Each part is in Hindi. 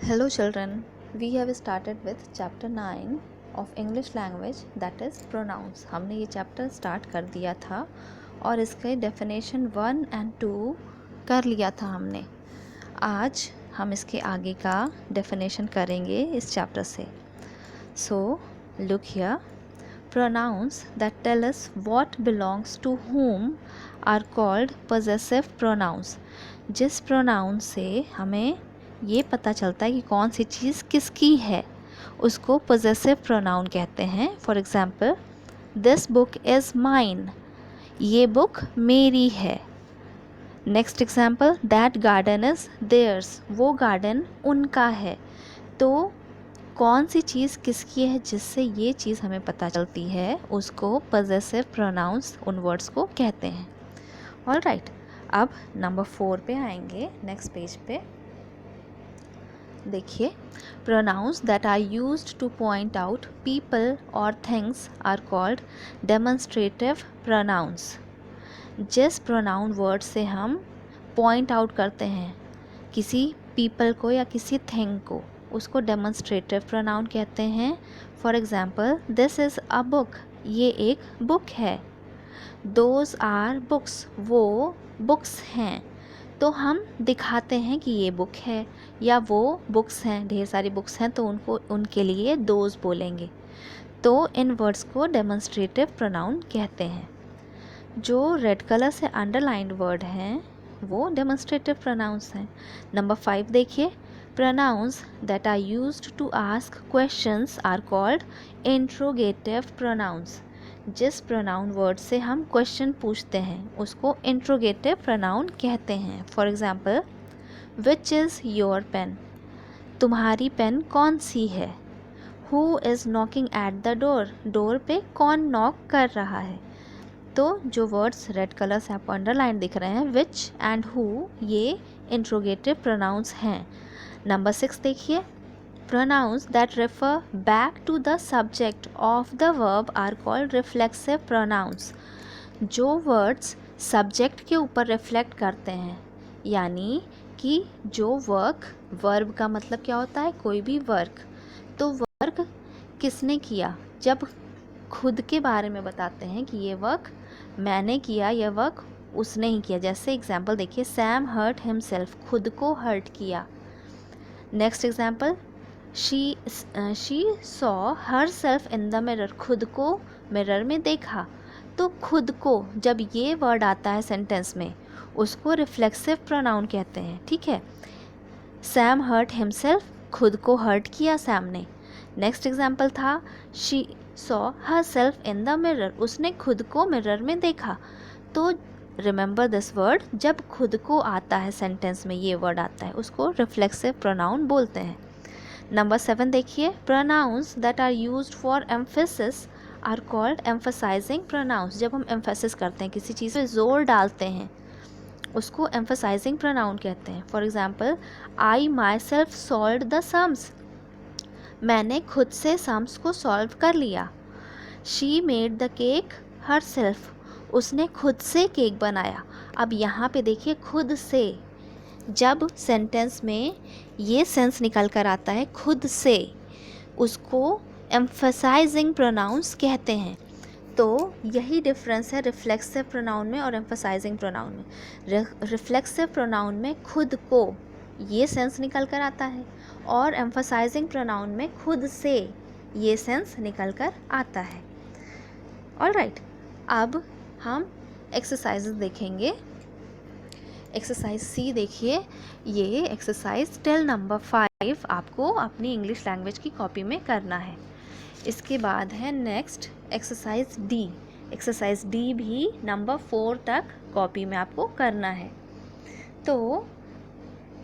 Hello children, we have started with chapter 9 of English language that is pronouns. हमने ये chapter start कर दिया था और इसके definition 1 and 2 कर लिया था हमने. आज हम इसके आगे का definition करेंगे इस chapter से. So look here, pronouns that tell us what belongs to whom are called possessive pronouns. जिस pronoun से हमें ये पता चलता है कि कौन सी चीज़ किसकी है उसको पोजेसिव प्रोनाउन कहते हैं. For example, this book is mine, ये बुक मेरी है. Next example, that garden is theirs, वो गार्डन उनका है. तो कौन सी चीज़ किसकी है जिससे ये चीज़ हमें पता चलती है उसको पोजेसिव प्रोनाउंस उन वर्ड्स को कहते हैं. ऑलराइट, अब नंबर 4 पे आएंगे, नेक्स्ट पेज पे. देखिए, pronouns that are used to point out people or things are called demonstrative pronouns. जिस pronoun word से हम point out करते हैं किसी people को या किसी thing को, उसको demonstrative pronoun कहते हैं. For example, this is a book, ये एक book है. Those are books, वो books हैं. तो हम दिखाते हैं कि ये बुक है या वो बुक्स हैं, ढेर सारी बुक्स हैं तो उनके लिए दोज बोलेंगे. तो इन वर्ड्स को डेमोन्स्ट्रेटिव प्रोनाउन कहते हैं. जो रेड कलर से अंडरलाइंड वर्ड हैं वो डेमोन्स्ट्रेटिव प्रोनाउंस हैं. नंबर 5 देखिए, pronouns that are used to ask questions are called interrogative pronouns. जिस प्रोनाउन वर्ड से हम क्वेश्चन पूछते हैं उसको इंट्रोगेटिव प्रोनाउन कहते हैं. For example, which is your pen, तुम्हारी पेन कौन सी है. Who is knocking at the door, door पे कौन नॉक कर रहा है. तो जो वर्ड्स रेड कलर से आपको अंडरलाइन दिख रहे हैं, विच एंड हु, ये इंट्रोगेटिव प्रोनाउंस हैं. नंबर 6 देखिए, pronouns that refer back to the subject of the verb are called reflexive pronouns. जो words subject के ऊपर reflect करते हैं, यानी कि जो work, verb का मतलब क्या होता है, कोई भी work. तो work किसने किया, जब खुद के बारे में बताते हैं कि ये work मैंने किया, यह work उसने ही किया. जैसे एग्जाम्पल देखिए, सैम हर्ट हिमसेल्फ, खुद को हर्ट किया. Next example, she saw her self in the mirror, खुद को मिरर में देखा. तो खुद को जब ये वर्ड आता है सेंटेंस में उसको रिफ्लेक्सिव प्रोनाउन कहते हैं. ठीक है, सैम हर्ट हिमसेल्फ, खुद को हर्ट किया सैम ने. नेक्स्ट एग्जाम्पल था, she saw her self in the mirror, उसने खुद को मिरर में देखा. तो रिमेंबर दिस वर्ड, जब खुद को आता है सेंटेंस में ये वर्ड आता है उसको रिफ्लेक्सिव प्रोनाउन बोलते हैं. नंबर 7 देखिए, pronouns that are used for emphasis are called emphasising pronouns. जब हम एम्फेसिस करते हैं, किसी चीज़ पे जोर डालते हैं, उसको एम्फसाइजिंग प्रोनाउन कहते हैं. For example, I my self solve the sums, मैंने खुद से सम्स को सॉल्व कर लिया. She made the cake her self, उसने खुद से केक बनाया. अब यहाँ पे देखिए, खुद से, जब सेंटेंस में ये सेंस निकल कर आता है खुद से, उसको एम्फसाइजिंग प्रोनाउंस कहते हैं. तो यही डिफरेंस है रिफ्लेक्सिव प्रोनाउन में और एम्फसाइजिंग प्रोनाउन में. रिफ्लेक्सिव प्रोनाउन में खुद को ये सेंस निकल कर आता है और एम्फसाइजिंग प्रोनाउन में खुद से ये सेंस निकल कर आता है. ऑलराइट, अब हम एक्सरसाइजेज देखेंगे. एक्सरसाइज सी देखिए, ये एक्सरसाइज टिल नंबर 5 आपको अपनी इंग्लिश लैंग्वेज की कॉपी में करना है. इसके बाद है next exercise D. Exercise D भी नंबर 4 तक कॉपी में आपको करना है. तो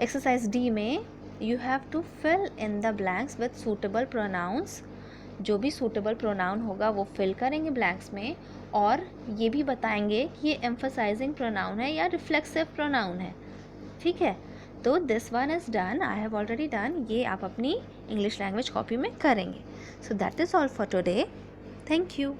एक्सरसाइज डी में you have to fill in the blanks with suitable pronouns. जो भी सूटेबल प्रोनाउन होगा वो फिल करेंगे ब्लैंक्स में, और ये भी बताएंगे कि ये एम्फसाइजिंग प्रोनाउन है या रिफ्लेक्सिव प्रोनाउन है. ठीक है, तो this one is done, I have already done. ये आप अपनी इंग्लिश लैंग्वेज कॉपी में करेंगे. So that is all for today. Thank you.